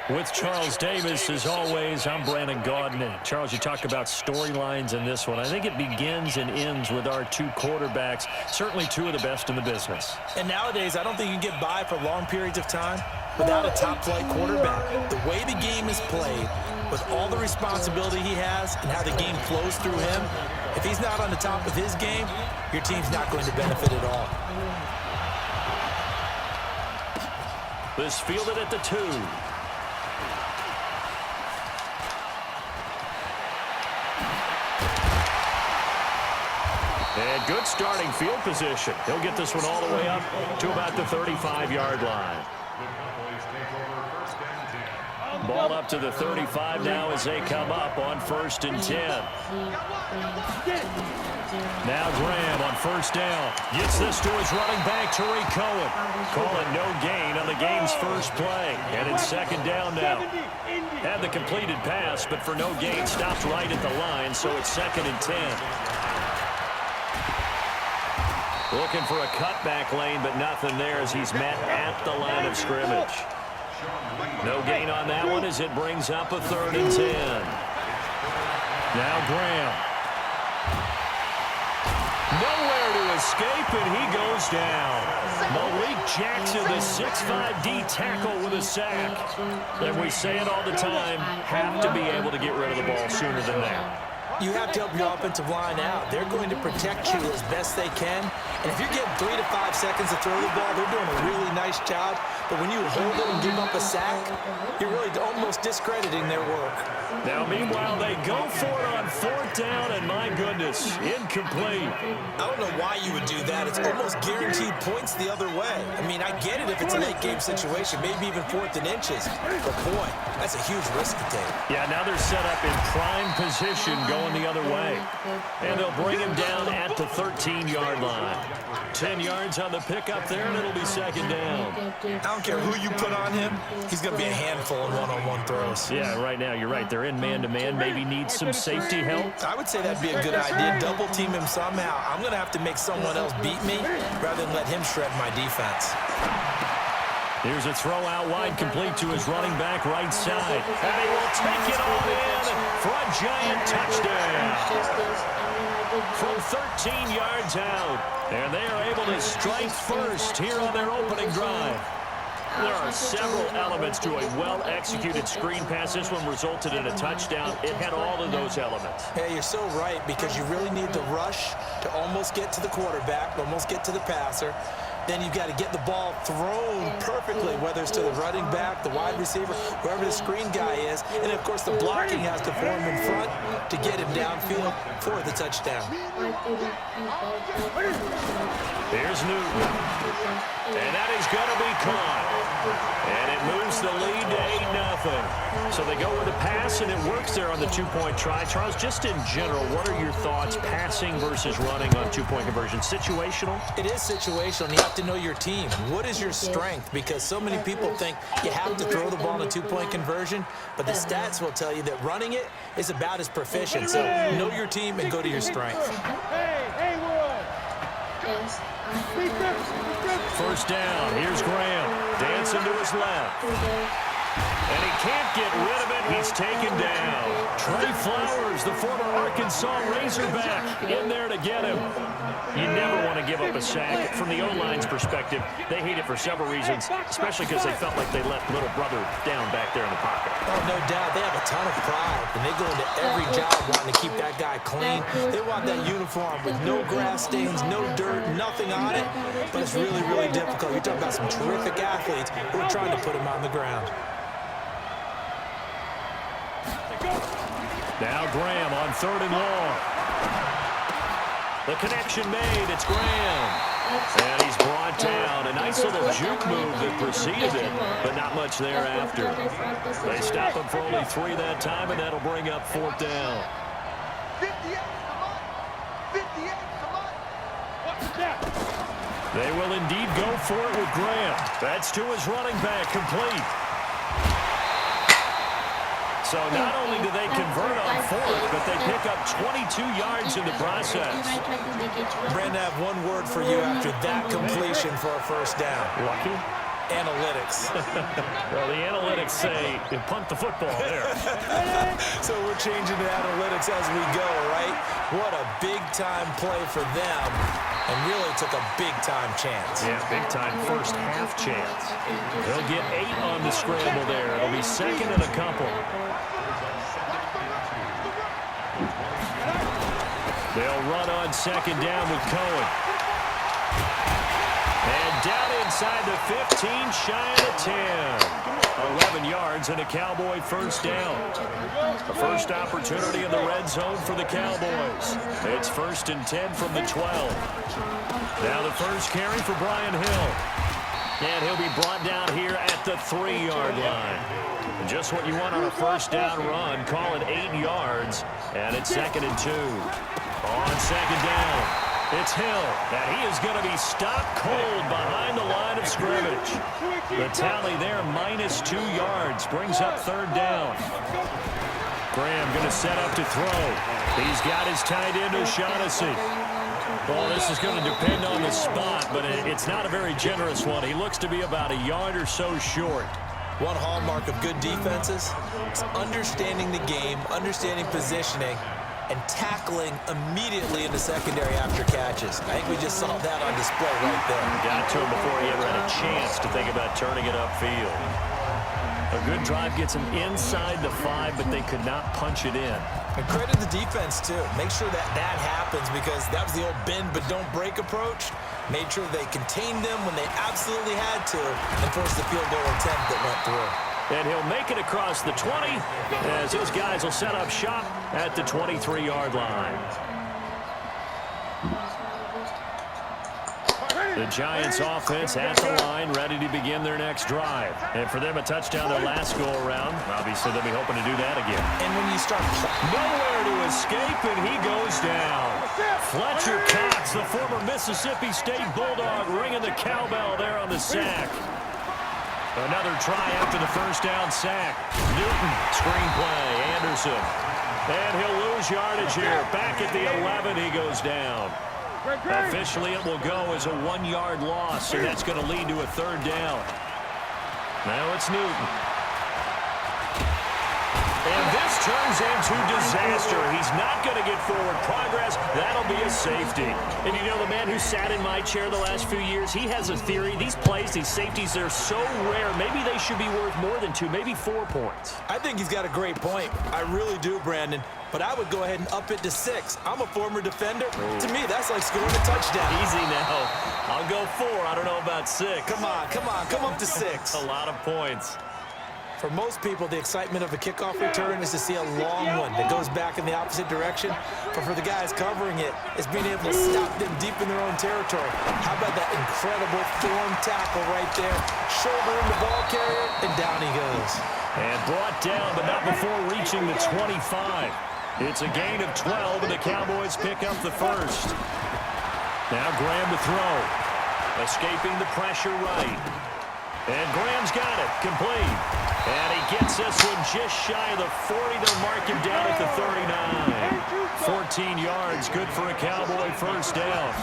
With Charles Davis, as always, I'm Brandon Gaudin. And Charles, you talk about storylines in this one. I think it begins and ends with our two quarterbacks, certainly two of the best in the business. And nowadays, I don't think you can get by for long periods of time without a top-flight quarterback. The way the game is played, with all the responsibility he has and how the game flows through him, if he's not on the top of his game, your team's not going to benefit at all. This fielded at the 2. And good starting field position. He'll get this one all the way up to about the 35-yard line. Ball up to the 35 now as they come up on 1st and 10. Now Graham on 1st down. Gets this to his running back, Tariq Cohen. Calling no gain on the game's first play. And it's 2nd down now. Had the completed pass, but for no gain, stopped right at the line, so it's 2nd and 10. Looking for a cutback lane, but nothing there as he's met at the line of scrimmage. No gain on that one as it brings up a 3rd and 10. Now Graham. Nowhere to escape, and he goes down. Malik Jackson, the 6'5" D tackle with a sack. And we say it all the time, have to be able to get rid of the ball sooner than that. You have to help your offensive line out. They're going to protect you as best they can. And if you're getting 3 to 5 seconds to throw the ball, they're doing a really nice job. But when you hold it and give up a sack, you're really almost discrediting their work. Now, meanwhile, they go for it on 4th down, and my goodness, incomplete. I don't know why you would do that. It's almost guaranteed points the other way. I mean, I get it if it's a late-game situation, maybe even 4th and inches. But, boy, that's a huge risk to take. Yeah, now they're set up in prime position going the other way. And they'll bring him down at the 13-yard line. 10 yards on the pickup there, and it'll be 2nd down. I don't care who you put on him. He's going to be a handful in one-on-one throws. Yeah, right now, you're right. They're in man-to-man. Maybe need some safety help. I would say that'd be a good idea. Double team him somehow. I'm going to have to make someone else beat me rather than let him shred my defense. Here's a throw out wide, complete to his running back right side. And they will take it all in for a giant touchdown. From 13 yards out. And they are able to strike first here on their opening drive. There are several elements to a well-executed screen pass. This one resulted in a touchdown. It had all of those elements. Yeah, you're so right, because you really need the rush to almost get to the quarterback, almost get to the passer. Then you've got to get the ball thrown perfectly, whether it's to the running back, the wide receiver, wherever the screen guy is. And, of course, the blocking has to form in front to get him downfield for the touchdown. Here's Newton. And that is going to be caught. And it moves the lead to 8-0. So they go with a pass, and it works there on the 2-point try. Charles, just in general, what are your thoughts passing versus running on 2-point conversion? Situational? It is situational. You have to know your team. What is your strength? Because so many people think you have to throw the ball in a 2-point conversion, but the stats will tell you that running it is about as proficient. So know your team and go to your strength. First down. Here's Graham. Dancing to his left. And he can't get rid of it. He's taken down. Trey Flowers, the former Arkansas Razorback, in there to get him. You never want to give up a sack. From the O-line's perspective, they hate it for several reasons, especially because they felt like they left little brother down back there in the pocket. Oh, no doubt. They have a ton of pride, and they go into every job wanting to keep that guy clean. They want that uniform with no grass stains, no dirt, nothing on it, but it's really, really difficult. You're talking about some terrific athletes who are trying to put him on the ground. Now Graham on 3rd and long. The connection made. It's Graham. And he's brought down. A nice little juke move that preceded it, but not much thereafter. They stop him for only 3 that time, and that'll bring up 4th down. 58. They will indeed go for it with Graham. That's to his running back, complete. So not only do they convert on 4th, but they pick up 22 yards in the process. Brandon, I have one word for you after that completion for a first down. Lucky? analytics. Well, the analytics say you punt the football there. So we're changing to analytics as we go, right? What a big-time play for them, and really took a big-time chance. Yeah, big-time first half chance. They'll get 8 on the scramble there. It'll be second and a couple. They'll run on second down with Cohen. And down inside the 15, shy of the 10. 11 yards and a Cowboy first down. The first opportunity in the red zone for the Cowboys. It's 1st and 10 from the 12. Now the first carry for Brian Hill. And he'll be brought down here at the 3-yard line. And just what you want on a first down run. Call it 8 yards. And it's 2nd and 2. On second down. It's Hill, and he is going to be stopped cold behind the line of scrimmage. The tally there, -2 yards, brings up 3rd down. Graham going to set up to throw. He's got his tight end, O'Shaughnessy. Well, this is going to depend on the spot, but it's not a very generous one. He looks to be about a yard or so short. One hallmark of good defenses is understanding the game, understanding positioning, and tackling immediately in the secondary after catches. I think we just saw that on display right there. Got to him before he ever had a chance to think about turning it upfield. A good drive gets him inside the 5, but they could not punch it in. And credit the defense, too. Make sure that that happens, because that was the old bend but don't break approach. Made sure they contained them when they absolutely had to and forced the field goal attempt that went through. And he'll make it across the 20 as his guys will set up shop at the 23-yard line. The Giants offense at the line, ready to begin their next drive. And for them, a touchdown their last go-around. Obviously, they'll be hoping to do that again. And when you start... Nowhere to escape, and he goes down. Fletcher Cox, the former Mississippi State Bulldog, ringing the cowbell there on the sack. Another try after the first down sack. Newton, screenplay, Anderson. And he'll lose yardage here. Back at the 11, he goes down. Officially, it will go as a 1-yard loss, and that's going to lead to a 3rd down. Now it's Newton. And this turns into disaster. He's not going to get forward progress. That'll be a safety. And you know, the man who sat in my chair the last few years, he has a theory. These plays, these safeties, they're so rare. Maybe they should be worth more than 2, maybe 4 points. I think he's got a great point. I really do, Brandon. But I would go ahead and up it to 6. I'm a former defender. Ooh. To me, that's like scoring a touchdown. Easy now. I'll go 4. I don't know about 6. Come on. Come up to 6. A lot of points. For most people, the excitement of a kickoff return is to see a long one that goes back in the opposite direction. But for the guys covering it, it's being able to stop them deep in their own territory. How about that incredible form tackle right there? Shouldering the ball carrier, and down he goes. And brought down, but not before reaching the 25. It's a gain of 12, and the Cowboys pick up the first. Now Graham to throw. Escaping the pressure right. And Graham's got it, complete. And he gets this one just shy of the 40. They'll mark him down at the 39. 14 yards, good for a Cowboy first down.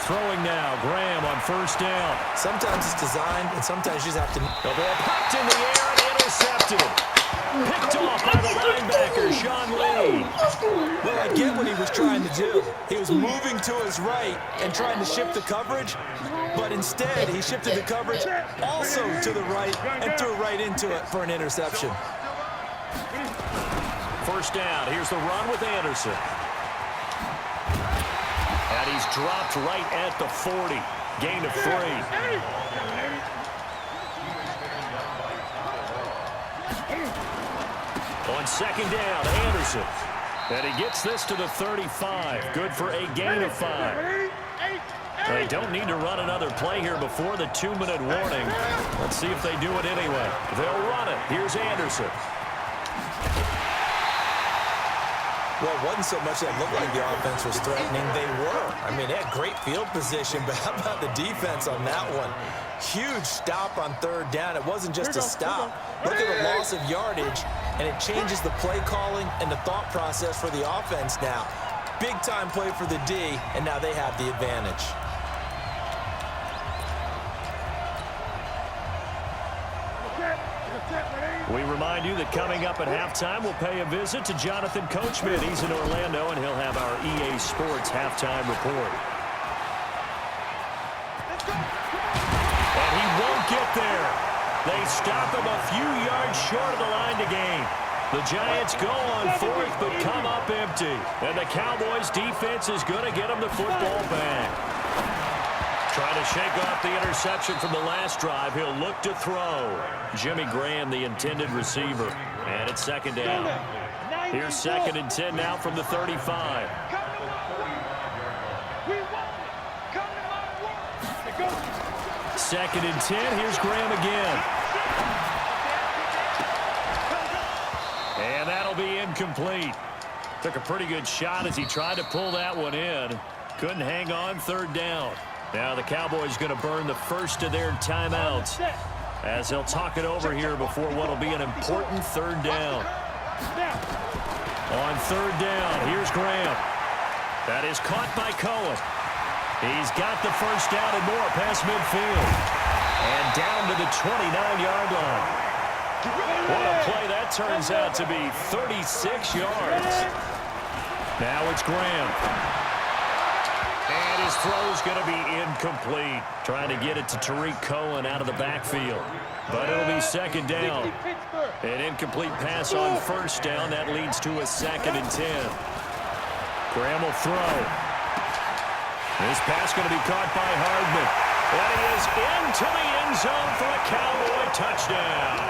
Throwing now, Graham on first down. Sometimes it's designed, and sometimes you just have to... The ball popped in the air and intercepted. Picked off by the linebacker, Sean Lee. Well, I get what he was trying to do. He was moving to his right and trying to shift the coverage, but instead he shifted the coverage also to the right and threw right into it for an interception. First down. Here's the run with Anderson. And he's dropped right at the 40. Gain of 3. On second down, Anderson. And he gets this to the 35. Good for a gain of 5. They don't need to run another play here before the 2-minute warning. Let's see if they do it anyway. They'll run it. Here's Anderson. Well, it wasn't so much that looked like the offense was threatening. They were. I mean, they had great field position, but how about the defense on that one? Huge stop on 3rd down. It wasn't just a stop. Look at the loss of yardage, and it changes the play calling and the thought process for the offense now. Big-time play for the D, and now they have the advantage. We remind you that coming up at halftime, we'll pay a visit to Jonathan Coachman. He's in Orlando, and he'll have our EA Sports halftime report. And he won't get there. They stop him a few yards short of the line to gain. The Giants go on fourth, but come up empty. And the Cowboys' defense is going to get them the football back. Trying to shake off the interception from the last drive. He'll look to throw. Jimmy Graham, the intended receiver. And it's second down. Here's 2nd and 10 now from the 35. Second and 10. Here's Graham again. And that'll be incomplete. Took a pretty good shot as he tried to pull that one in. Couldn't hang on. 3rd down. Now the Cowboys going to burn the first of their timeouts as they'll talk it over here before what will be an important 3rd down. On 3rd down, here's Graham. That is caught by Cohen. He's got the first down and more past midfield. And down to the 29-yard line. What a play that turns out to be. 36 yards. Now it's Graham. And his throw's going to be incomplete. Trying to get it to Tariq Cohen out of the backfield. But it'll be 2nd down. An incomplete pass on 1st down. That leads to a 2nd and 10. Graham will throw. This pass going to be caught by Hardman. And he is into the end zone for a Cowboy touchdown.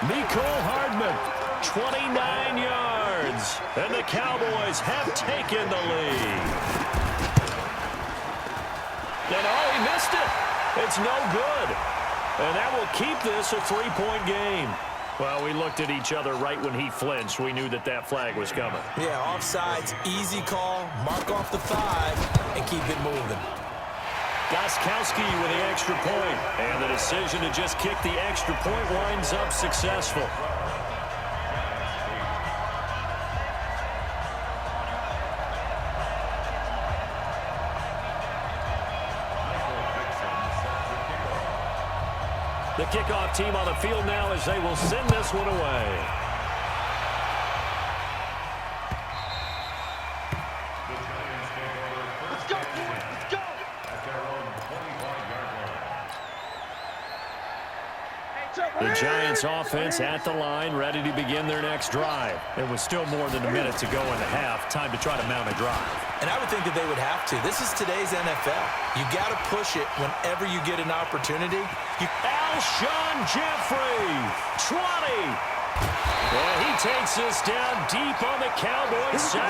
Nicole Hardman, 29 yards. And the Cowboys have taken the lead. And oh, he missed it. It's no good. And that will keep this a 3-point game. Well, we looked at each other right when he flinched. We knew that that flag was coming. Yeah, offsides, easy call, mark off the 5, and keep it moving. Gostkowski with the extra point. And the decision to just kick the extra point winds up successful. The kickoff team on the field now as they will send this one away. Let's go! Let's go! The Giants offense at the line, ready to begin their next drive. It was still more than a minute to go in the half. Time to try to mount a drive. And I would think that they would have to. This is today's NFL. You got to push it whenever you get an opportunity. Alshon Jeffrey, 20. Well, he takes this down deep on the Cowboys side.